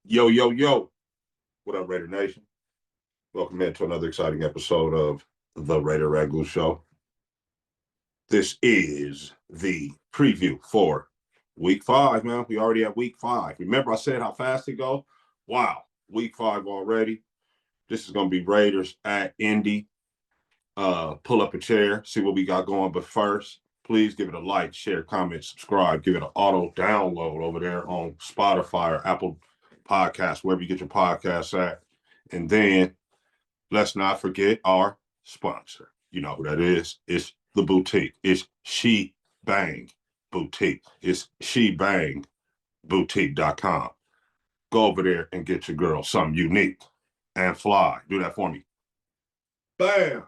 Yo, yo, yo. What up, Raider Nation? Welcome into another exciting episode of the Raider Ragu Show. This is the preview for week 5, man. We already at week 5. Remember I said how fast it go? Wow, week 5 already. This is going to be Raiders at Indy. Pull up a chair, see what we got going. But first, please give it a like, share, comment, subscribe. Give it an auto download over there on Spotify or Apple Podcasts, wherever you get your podcasts at. And then let's not forget our sponsor. You know who that is. It's the boutique. It's She Bang Boutique. It's shebangboutique.com. Go over there and get your girl something unique and fly. Do that for me. Bam.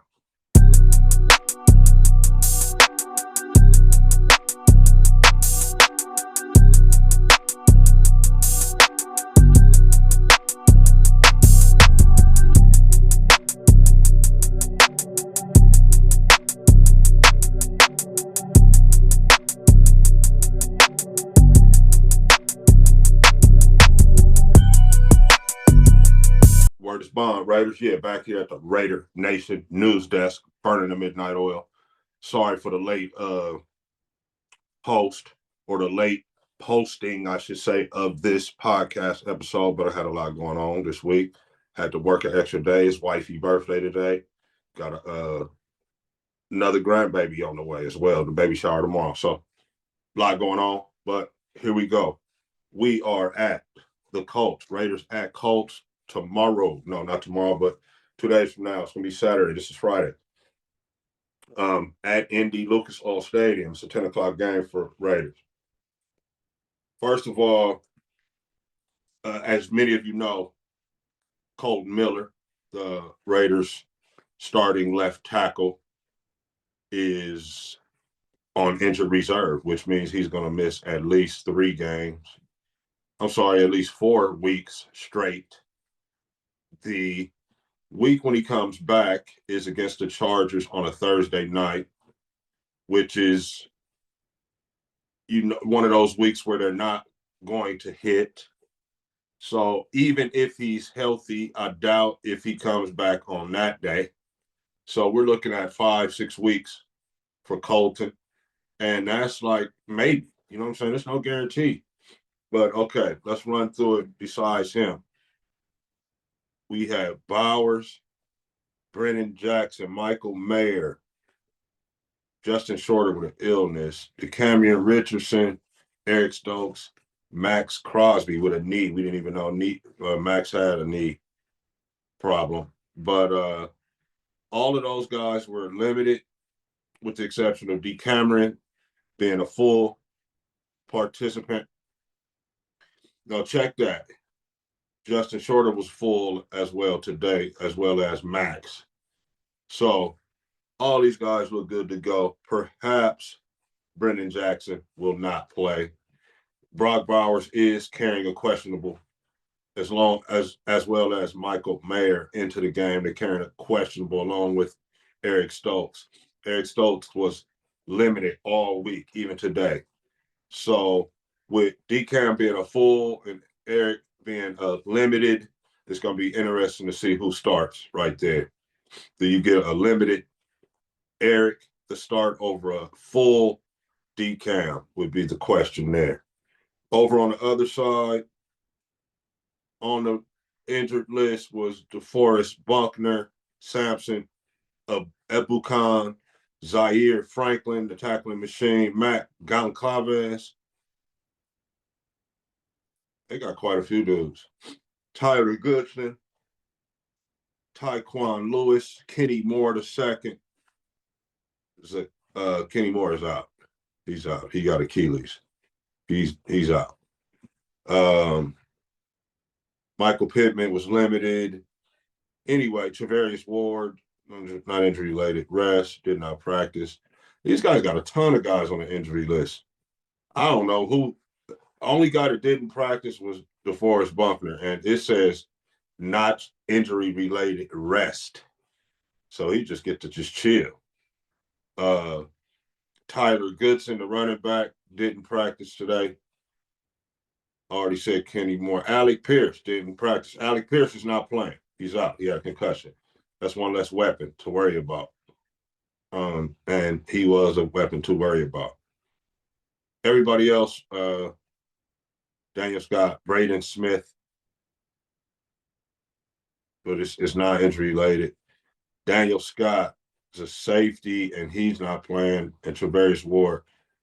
Word is bond, Raiders. Yeah, back here at the Raider Nation news desk, burning the midnight oil. Sorry for the late post or the late posting, I should say, of this podcast episode, but I had a lot going on this week. Had to work an extra day. It's wifey birthday today. Got another grandbaby on the way as well. The baby shower tomorrow. So a lot going on, but here we go. We are at the Colts. Raiders at Colts tomorrow. No, not tomorrow, but 2 days from now. It's going to be Saturday. This is Friday. At Indy Lucas Oil Stadium. It's a 10 o'clock game for Raiders. First of all, as many of you know, Colton Miller, the Raiders starting left tackle, is on injured reserve, which means he's going to miss at least 3 games. I'm sorry, at least 4 weeks straight. The week when he comes back is against the Chargers on a Thursday night, which is one of those weeks where they're not going to hit. So even if he's healthy, I doubt if he comes back on that day. So we're looking at 5-6 weeks for Colton. And that's like maybe, you know what I'm saying? There's no guarantee. But okay, let's run through it besides him. We have Bowers, Brennan Jackson, Michael Mayer, Justin Shorter with an illness, DeCamion Richardson, Eric Stokes, Maxx Crosby with a knee. We didn't even know Maxx had a knee problem. But all of those guys were limited with the exception of DeCamion being a full participant. Now check that. Justin Shorter was full as well today, as well as Maxx. So all these guys look good to go. Perhaps Brendan Jackson will not play. Brock Bowers is carrying a questionable, as well as Michael Mayer into the game. They're carrying a questionable along with Eric Stokes. Eric Stokes was limited all week, even today. So with DCAM being a full and Eric being limited, it's going to be interesting to see who starts right there. Do you get a limited Eric to start over a full DCAM would be the question there. Over on the other side, on the injured list was DeForest Buckner, Sampson, Ebukan, Zaire Franklin, the tackling machine, Matt Goncalves. They got quite a few dudes. Tyler Goodson, Tyquan Lewis, Kenny Moore the second. Kenny Moore is out. He's out. He got Achilles. He's out. Michael Pittman was limited. Anyway, Travarius Ward, not injury related, rest, did not practice. These guys got a ton of guys on the injury list. I don't know who. The only guy that didn't practice was DeForest Buckner, and it says not injury related, rest. So he just get to just chill. Tyler Goodson, the running back, didn't practice today. Already said Kenny Moore. Alec Pierce didn't practice. Alec Pierce is not playing. He's out. He had a concussion. That's one less weapon to worry about. And he was a weapon to worry about. Everybody else, Daniel Scott, Braden Smith, but it's not injury related. Daniel Scott is a safety, and he's not playing. And Travarius Ward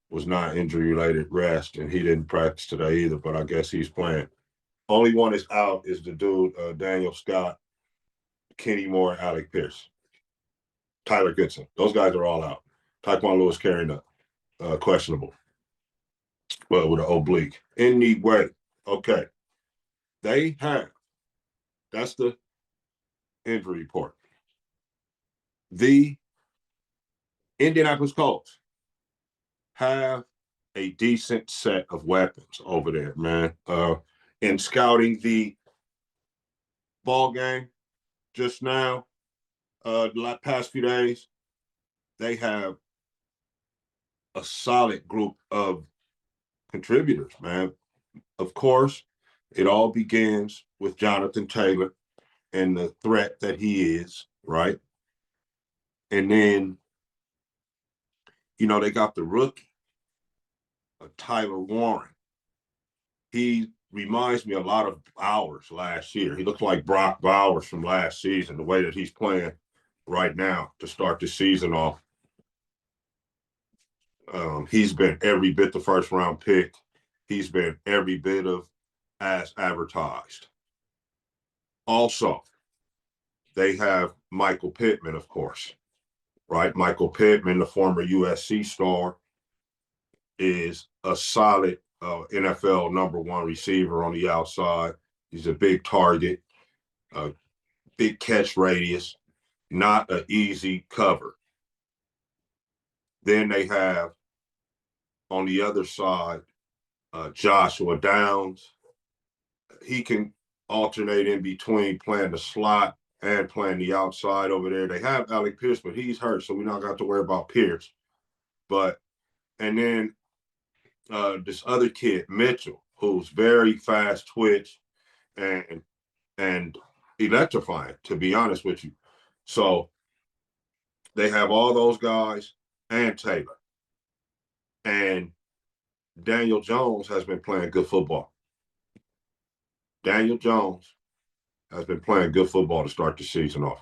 was not injury related rest, and he didn't practice today either. But I guess he's playing. Only one is out is the dude Daniel Scott, Kenny Moore, Alec Pierce, Tyler Goodson. Those guys are all out. Tyquan Lewis carrying a questionable, well, with an oblique. Anyway, okay, they have. That's the injury report. The Indianapolis Colts have a decent set of weapons over there, man. In scouting the ball game just now, the past few days, they have a solid group of contributors, man. Of course, it all begins with Jonathan Taylor and the threat that he is, right? And then, they got the rookie, Tyler Warren. He reminds me a lot of Bowers last year. He looks like Brock Bowers from last season, the way that he's playing right now to start the season off. He's been every bit the first round pick. He's been every bit of as advertised. Also, they have Michael Pittman, of course, right? Michael Pittman, the former USC star, is a solid NFL #1 receiver on the outside. He's a big target, big catch radius, not an easy cover. Then they have on the other side Joshua Downs. He can alternate in between playing the slot and playing the outside over there. They have Alec Pierce, but he's hurt, so we not got to worry about Pierce. And then this other kid, Mitchell, who's very fast twitch and electrifying, to be honest with you. So they have all those guys and Taylor. And Daniel Jones has been playing good football. Daniel Jones has been playing good football to start the season off.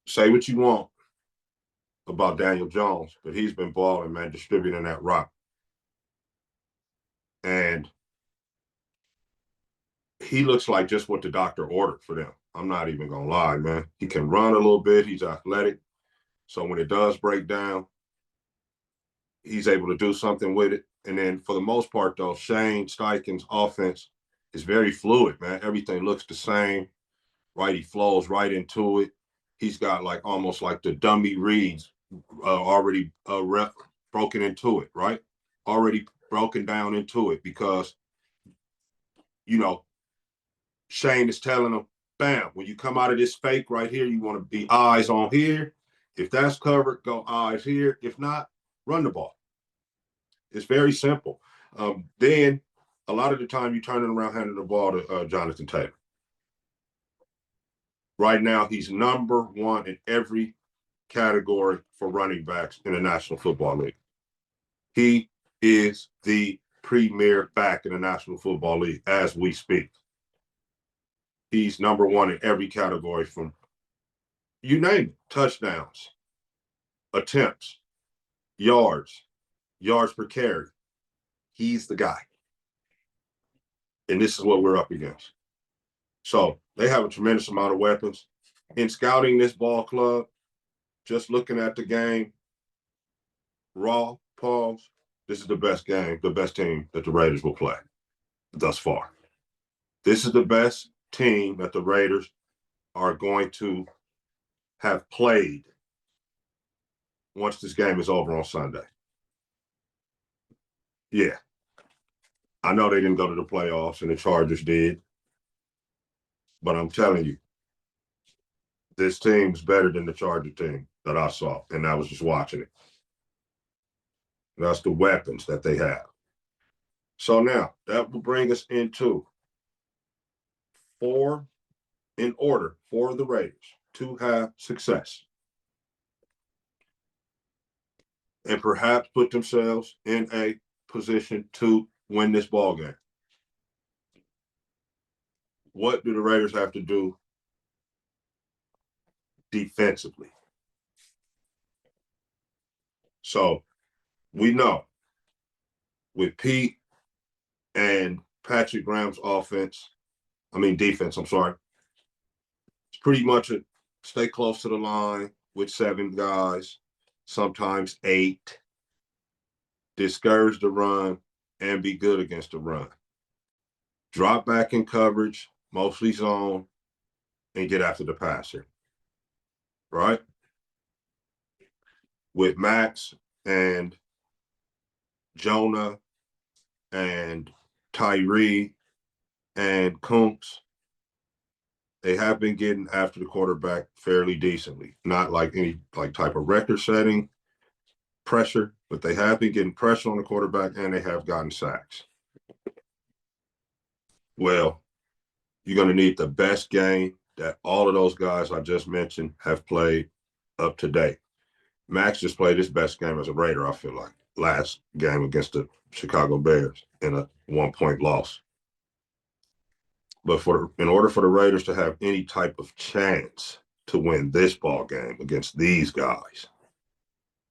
Say what you want about Daniel Jones, but he's been balling, man, distributing that rock. And he looks like just what the doctor ordered for them. I'm not even going to lie, man. He can run a little bit. He's athletic. So when it does break down, he's able to do something with it. And then for the most part, though, Shane Steichen's offense is very fluid, man. Everything looks the same, right? He flows right into it. He's got almost like the dummy reads already broken into it, right? Already broken down into it because, Shane is telling him, bam, when you come out of this fake right here, you want to be eyes on here. If that's covered, go eyes here. If not, run the ball. It's very simple. Then a lot of the time you turn it around, handing the ball to Jonathan Taylor. Right now, he's #1 in every category for running backs in the National Football League. He is the premier back in the National Football League as we speak. He's #1 in every category from, you name it, touchdowns, attempts, yards per carry. He's the guy. And this is what we're up against. So they have a tremendous amount of weapons. In scouting this ball club, just looking at the game, raw, pause, this is the best game, the best team that the Raiders will play thus far. This is the best team that the Raiders are going to have played once this game is over on Sunday. Yeah. I know they didn't go to the playoffs and the Chargers did, but I'm telling you, this team's better than the Charger team that I saw, and I was just watching it. That's the weapons that they have. So now that will bring us into four in order for the Raiders to have success and perhaps put themselves in a position to win this ball game. What do the Raiders have to do defensively? So we know with Pete and Patrick Graham's defense, I'm sorry, it's pretty much a stay close to the line with 7 guys, sometimes 8, discourage the run, and be good against the run. Drop back in coverage, mostly zone, and get after the passer, right? With Maxx and Jonah and Tyree and Kuntz, they have been getting after the quarterback fairly decently. Not like any type of record-setting pressure, but they have been getting pressure on the quarterback and they have gotten sacks. Well, you're going to need the best game that all of those guys I just mentioned have played up to date. Maxx just played his best game as a Raider, I feel like, last game against the Chicago Bears in a 1-point loss. But in order for the Raiders to have any type of chance to win this ball game against these guys,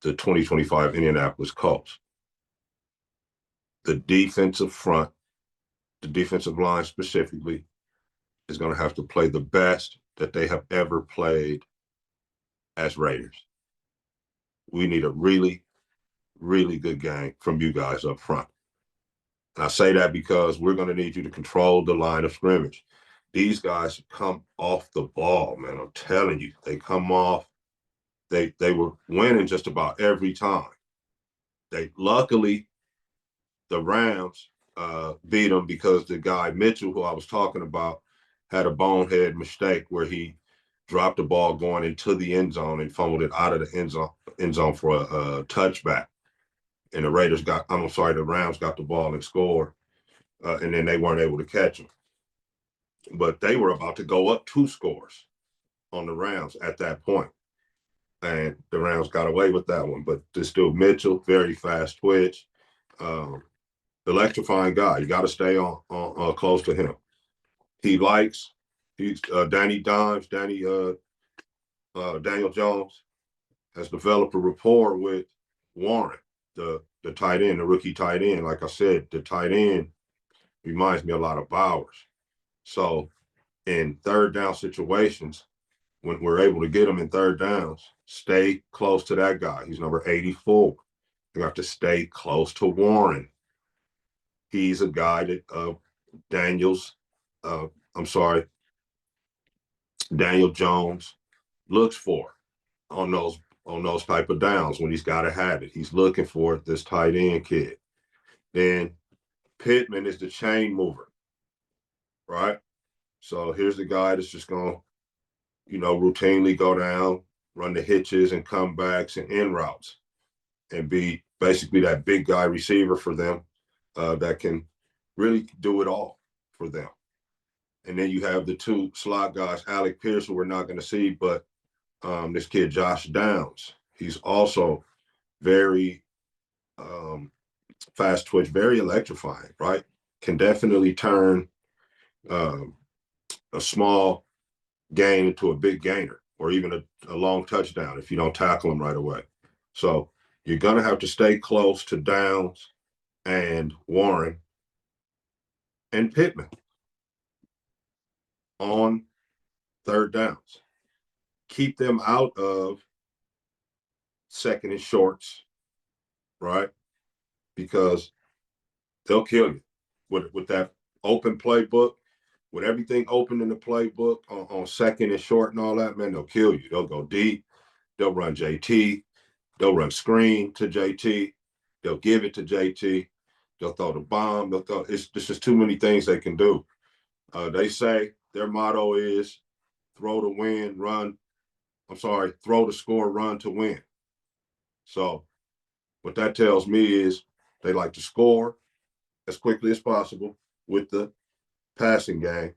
the 2025 Indianapolis Colts, the defensive front, the defensive line specifically, is going to have to play the best that they have ever played as Raiders. We need a really, really good game from you guys up front. And I say that because we're going to need you to control the line of scrimmage. These guys come off the ball, man. I'm telling you, they come off. They were winning just about every time. Luckily, the Rams beat them because the guy Mitchell, who I was talking about, had a bonehead mistake where he dropped the ball going into the end zone and fumbled it out of the end zone for a touchback. And the Rams got the ball and scored, and then they weren't able to catch him. But they were about to go up 2 scores on the Rams at that point. And the Rams got away with that one. But this dude, Mitchell, very fast twitch, electrifying guy. You got to stay on close to him. He's Daniel Jones has developed a rapport with Warren, the tight end, the rookie tight end. Like I said, the tight end reminds me a lot of Bowers. So in third down situations, when we're able to get them in third downs, stay close to that guy. He's number 84. You have to stay close to Warren. He's a guy that Daniel Jones looks for on those type of downs when he's got to have it. He's looking for this tight end kid. Then Pittman is the chain mover, right? So here's the guy that's just going to, routinely go down, run the hitches and comebacks and in routes and be basically that big guy receiver for them that can really do it all for them. And then you have the 2 slot guys, Alec Pierce, who we're not going to see, but this kid, Josh Downs, he's also very fast twitch, very electrifying, right? Can definitely turn a small gain into a big gainer or even a long touchdown if you don't tackle him right away. So you're going to have to stay close to Downs and Warren and Pittman on third downs. Keep them out of second and shorts, right? Because they'll kill you with that open playbook, with everything open in the playbook on second and short and all that, man, they'll kill you. They'll go deep. They'll run JT. They'll run screen to JT. They'll give it to JT. They'll throw the bomb. It's just too many things they can do. They say their motto is throw to score, run to win. So what that tells me is they like to score, as quickly as possible with the passing game.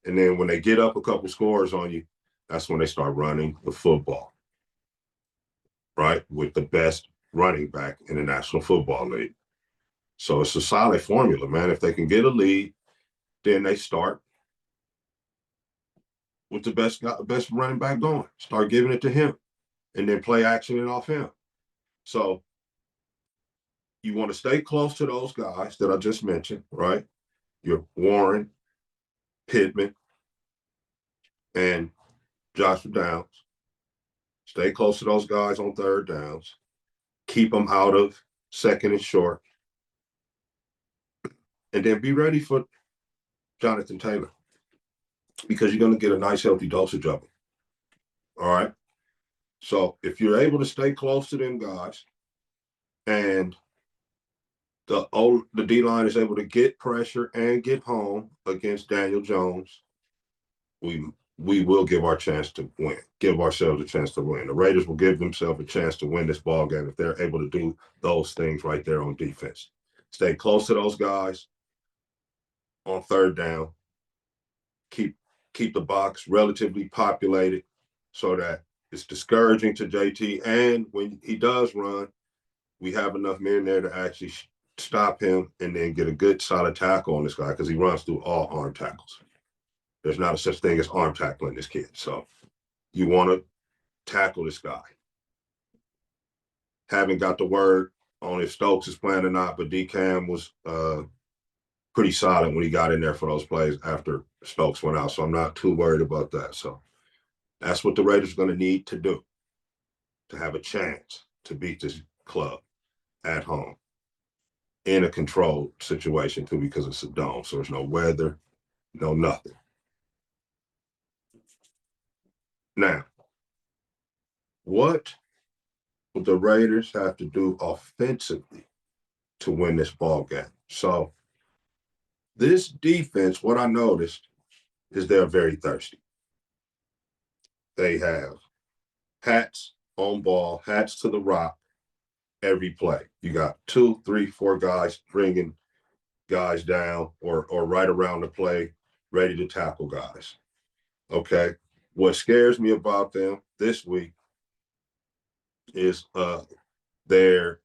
And then when they get up a couple scores on you, that's when they start running the football, right? With the best running back in the National Football League. So it's a solid formula, man. If they can get a lead, then they start with the best running back going. Start giving it to him, and then play action it off him. So you want to stay close to those guys that I just mentioned, right? Your Warren, Pittman, and Joshua Downs. Stay close to those guys on third downs. Keep them out of second and short. And then be ready for Jonathan Taylor, because you're going to get a nice, healthy dosage of them. All right? So if you're able to stay close to them guys, and the D-line is able to get pressure and get home against Daniel Jones, we will give ourselves a chance to win. The Raiders will give themselves a chance to win this ball game if they're able to do those things right there on defense. Stay close to those guys on third down. Keep the box relatively populated so that it's discouraging to JT. And when he does run, we have enough men there to actually stop him and then get a good solid tackle on this guy, because he runs through all arm tackles. There's not a such thing as arm tackling this kid. So you want to tackle this guy. Haven't got the word on if Stokes is playing or not, but D-Cam was pretty solid when he got in there for those plays after Stokes went out. So I'm not too worried about that. So that's what the Raiders are going to need to do to have a chance to beat this club at home in a controlled situation, too, because it's a dome. So there's no weather, no nothing. Now, what would the Raiders have to do offensively to win this ball game? So this defense, what I noticed is they're very thirsty. They have hats on ball, hats to the rock every play. You got 2, 3, 4 guys bringing guys down or right around the play, ready to tackle guys. Okay. What scares me about them this week is their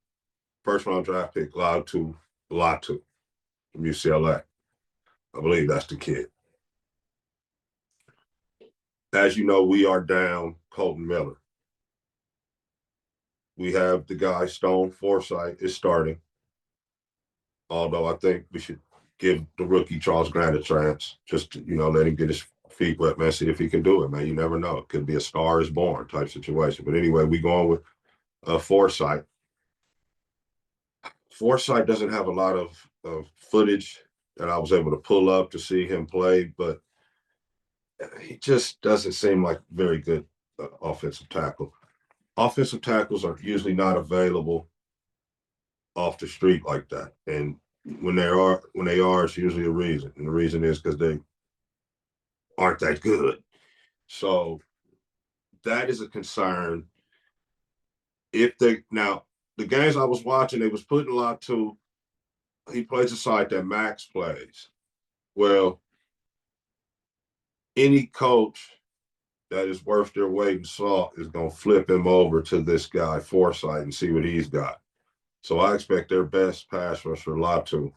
first-round draft pick, Latu from UCLA. I believe that's the kid. As you know, we are down Colton Miller. We have the guy Stone Forsythe is starting, although I think we should give the rookie Charles Grant a chance, just to, let him get his feet wet, man, see if he can do it, man. You never know. It could be a star is born type situation. But anyway, we going with Forsythe. Forsythe doesn't have a lot of footage that I was able to pull up to see him play, but he just doesn't seem like very good offensive tackle. Offensive tackles are usually not available off the street like that. And when they are, it's usually a reason. And the reason is because they aren't that good. So that is a concern. Now, the games I was watching, they was putting Latu, he plays a side that Maxx plays. Well, any coach that is worth their weight in salt is going to flip him over to this guy, Forsythe, and see what he's got. So I expect their best pass rusher, Latu,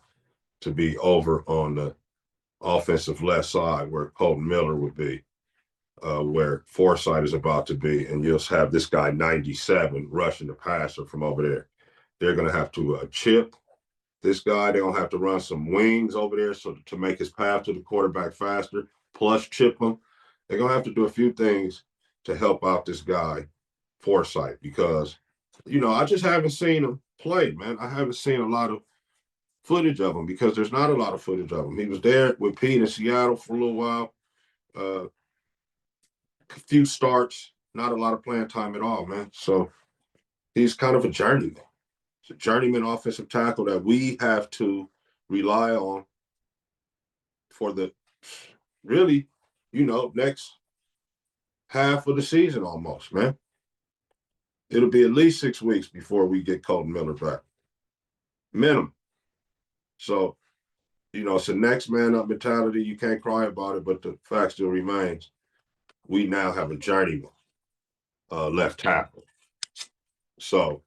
to be over on the offensive left side where Colton Miller would be, where Forsythe is about to be, and you'll have this guy 97 rushing the passer from over there. They're going to have to chip this guy. They're going to have to run some wings over there so to make his path to the quarterback faster, plus chip him. They're going to have to do a few things to help out this guy, Forsythe, because, I just haven't seen him play, man. I haven't seen a lot of footage of him because there's not a lot of footage of him. He was there with Pete in Seattle for a little while. A few starts, not a lot of playing time at all, man. So he's kind of a journeyman. It's a journeyman offensive tackle that we have to rely on for the really, next half of the season almost, man. It'll be at least 6 weeks before we get Colton Miller back. Minimum. So it's a next man up mentality. You can't cry about it, but the fact still remains. We now have a journeyman left tackle. So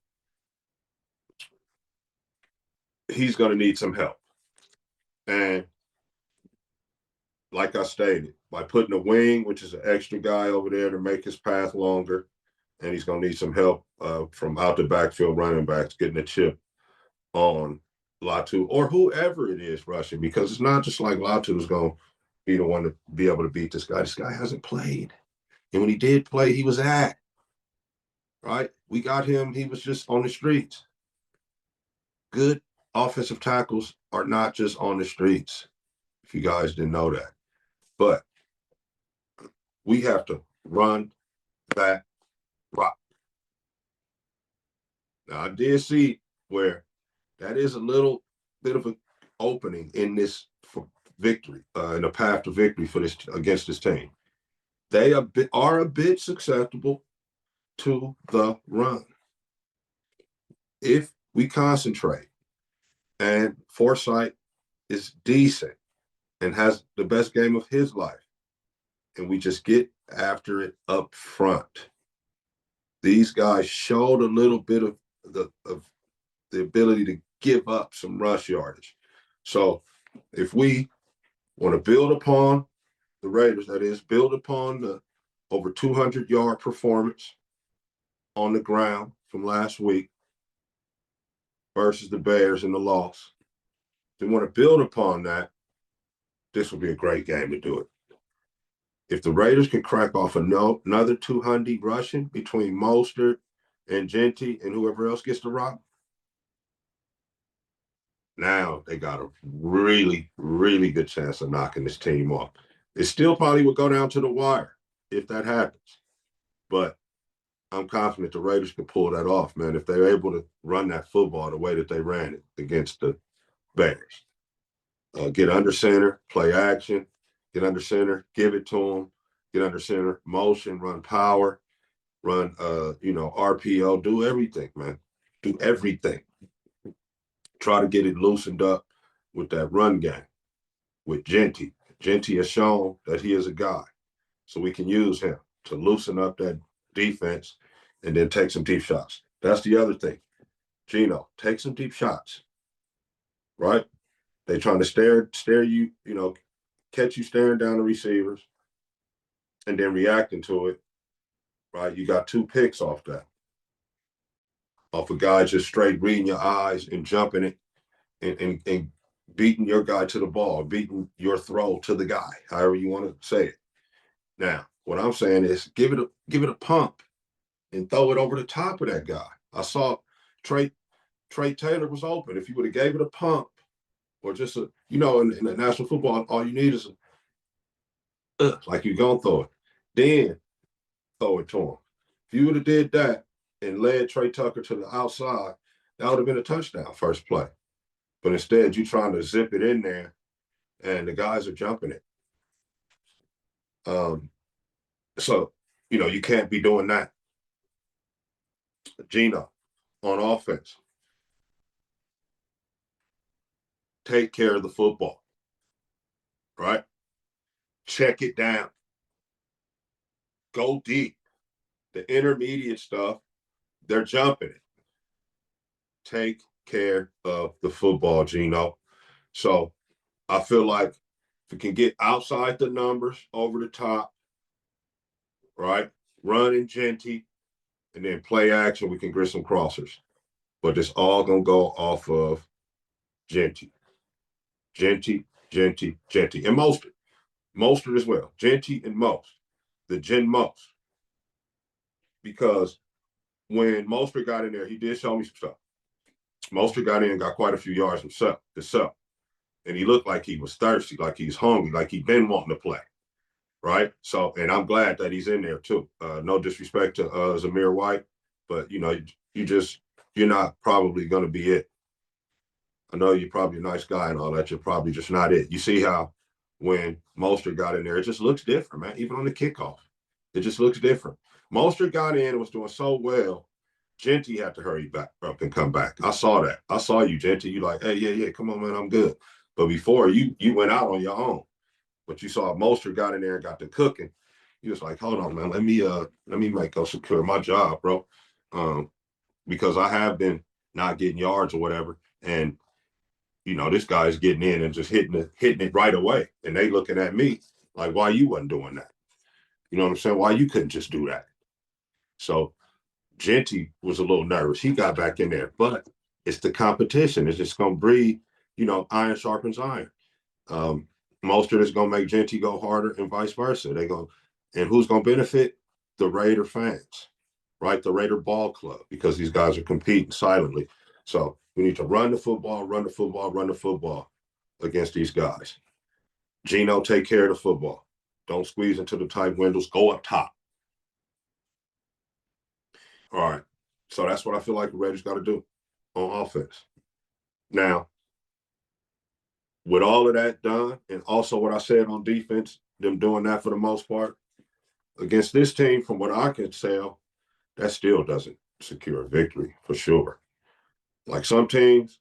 he's going to need some help. And like I stated, by putting a wing, which is an extra guy over there to make his path longer, and he's going to need some help from out the backfield running backs getting a chip on Latu or whoever it is rushing, because it's not just like Latu is going to be the one to be able to beat this guy. This guy hasn't played. And when he did play, he was right? We got him. He was just on the streets. Good offensive tackles are not just on the streets, if you guys didn't know that. But we have to run that rock. Now, I did see where that is a little bit of an opening in this victory, in a path to victory for this against this team. They are a bit susceptible to the run. If we concentrate and Forsythe is decent and has the best game of his life, and we just get after it up front. These guys showed a little bit of the ability to give up some rush yardage. So if we want to build upon the Raiders, that is, build upon the over 200-yard performance on the ground from last week versus the Bears in the loss, if we want to build upon that, this will be a great game to do it. If the Raiders can crack off another 200 rushing between Mostert and Genty and whoever else gets the rock, now they got a really, really good chance of knocking this team off. It still probably will go down to the wire if that happens. But I'm confident the Raiders can pull that off, man, if they're able to run that football the way that they ran it against the Bears. Get under center, play action, get under center, give it to them, get under center, motion, run power, run, RPO, do everything, man. Do everything. Try to get it loosened up with that run game with Genty. Genty has shown that he is a guy, so we can use him to loosen up that defense and then take some deep shots. That's the other thing. Gino, take some deep shots, right? They trying to stare you, catch you staring down the receivers and then reacting to it, right? You got 2 picks off that. Off a guy just straight reading your eyes and jumping it and beating your guy to the ball, beating your throw to the guy, however you want to say it. Now, what I'm saying is give it a pump and throw it over the top of that guy. I saw Trey Taylor was open. If you would have gave it a pump or just in the national football, all you need is like you're going to throw it. Then throw it to him. If you would have did that and led Trey Tucker to the outside, that would have been a touchdown first play. But instead, you're trying to zip it in there, and the guys are jumping it. So, you can't be doing that. Gino, on offense, take care of the football, right? Check it down. Go deep. The intermediate stuff, they're jumping it. Take care of the football, Gino. So I feel like if we can get outside the numbers, over the top, right? Run and Genty, and then play action, we can grit some crossers. But it's all going to go off of Genty. Genty. And Mostert as well. Genty and the Gen Most. Because when Mostert got in there, he did show me some stuff. Mostert got in and got quite a few yards himself. And he looked like he was thirsty, like he's hungry, like he'd been wanting to play. Right? So, and I'm glad that he's in there too. No disrespect to Zamir White, but you're not probably going to be it. I know you're probably a nice guy and all that. You're probably just not it. You see how when Mostert got in there, it just looks different, man. Even on the kickoff, it just looks different. Mostert got in and was doing so well. Genty had to hurry back up and come back. I saw that. I saw you, Genty. You like, hey, yeah, come on, man, I'm good. But before you went out on your own. But you saw Mostert got in there and got the cooking. He was like, hold on, man, let me make go secure my job, bro. Because I have been not getting yards or whatever. And this guy's getting in and just hitting it right away. And they looking at me like, why you wasn't doing that? You know what I'm saying? Why you couldn't just do that? So Genty was a little nervous. He got back in there, but it's the competition. It's just going to breed, iron sharpens iron. Mostert is going to make Genty go harder and vice versa. And who's going to benefit? The Raider fans, right? The Raider ball club, because these guys are competing silently. So we need to run the football against these guys. Geno, take care of the football. Don't squeeze into the tight windows. Go up top. All right. So that's what I feel like the Raiders got to do on offense. Now, with all of that done, and also what I said on defense, them doing that for the most part, against this team, from what I can tell, that still doesn't secure a victory for sure. Like some teams,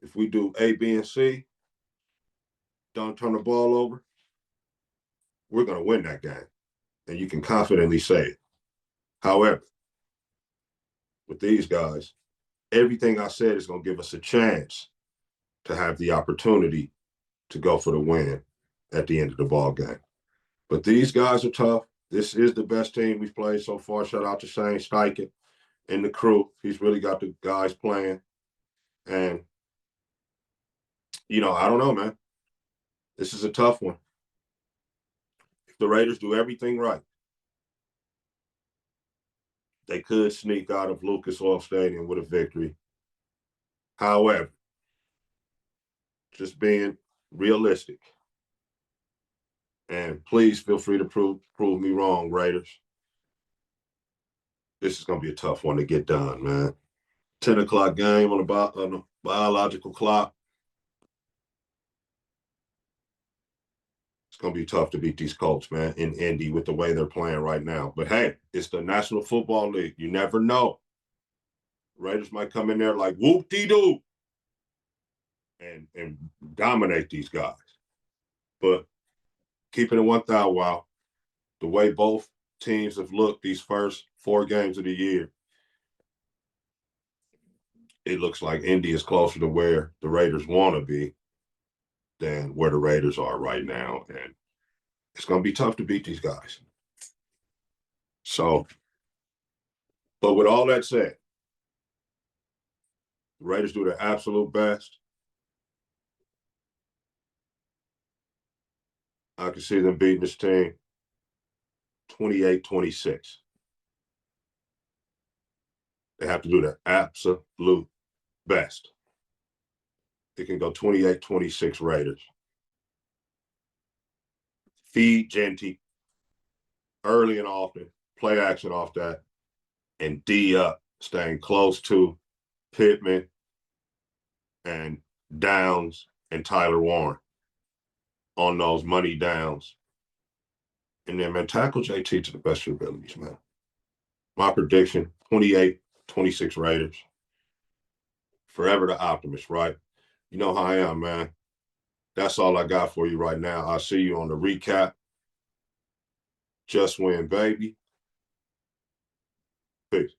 if we do A, B, and C, don't turn the ball over, we're going to win that game. And you can confidently say it. However, with these guys, everything I said is going to give us a chance to have the opportunity to go for the win at the end of the ball game. But these guys are tough. This is the best team we've played so far. Shout out to Shane Steichen and the crew. He's really got the guys playing. And, I don't know, man. This is a tough one. If the Raiders do everything right, they could sneak out of Lucas Oil Stadium with a victory. However, just being realistic, and please feel free to prove me wrong, Raiders. This is going to be a tough one to get done, man. 10 o'clock game on the biological clock. It's going to be tough to beat these Colts, man, in Indy with the way they're playing right now. But, hey, it's the National Football League. You never know. Raiders might come in there like whoop-de-doo and dominate these guys. But keeping it 1,000, wow, the way both teams have looked these first 4 games of the year, it looks like Indy is closer to where the Raiders want to be than where the Raiders are right now. And it's going to be tough to beat these guys. So, but with all that said, the Raiders do their absolute best. I can see them beating this team 28-26. They have to do their absolute best. It can go 28-26 Raiders. Feed Genty early and often, play action off that, and D up, staying close to Pittman and Downs and Tyler Warren on those money downs. And then, man, tackle JT to the best of your abilities, man. My prediction, 28-26 Raiders. Forever the optimist, right? You know how I am, man. That's all I got for you right now. I'll see you on the recap. Just win, baby. Peace.